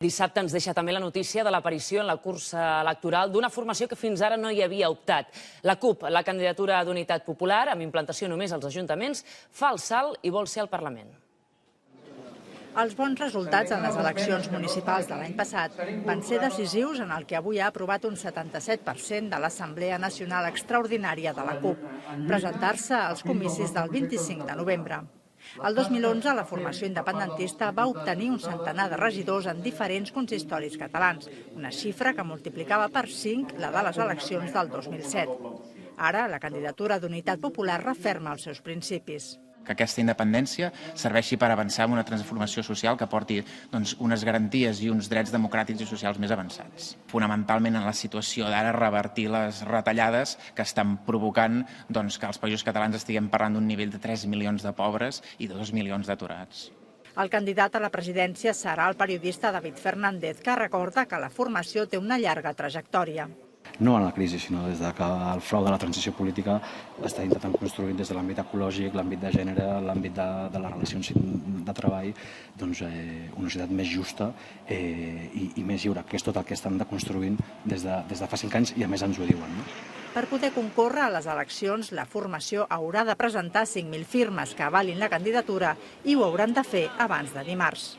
Dissabte ens deixa també la notícia de l'aparició en la cursa electoral d'una formació que fins ara no hi havia optat. La CUP, la candidatura d'Unitat Popular, amb implantació només als ajuntaments, fa el salt i vol ser al Parlament. Els bons resultats en les eleccions municipals de l'any passat van ser decisius en el que avui ha aprovat un 77% de l'Assemblea Nacional Extraordinària de la CUP, presentar-se als comicis del 25 de novembre. El 2011, la formació independentista va obtenir un centenar de regidors en diferents consistoris catalans, una xifra que multiplicava per 5 la de les eleccions del 2007. Ara, la candidatura d'Unitat Popular referma els seus principis. Que aquesta independència serveixi per avançar en una transformació social que porti unes garanties i uns drets democràtics i socials més avançats. Fonamentalment en la situació d'ara revertir les retallades que estan provocant que els països catalans estiguem parlant d'un nivell de 3 milions de pobres i de 2 milions d'aturats. El candidat a la presidència serà el periodista David Fernández, que recorda que la formació té una llarga trajectòria. No en la crisi, sinó des que el frau de la transició política està intentant construir des de l'àmbit ecològic, l'àmbit de gènere, l'àmbit de les relacions de treball, una societat més justa i més lliure, que és tot el que estan construint des de fa 5 anys i a més ens ho diuen. Per poder concórrer a les eleccions, la formació haurà de presentar 5.000 firmes que avalin la candidatura i ho hauran de fer abans de dimarts.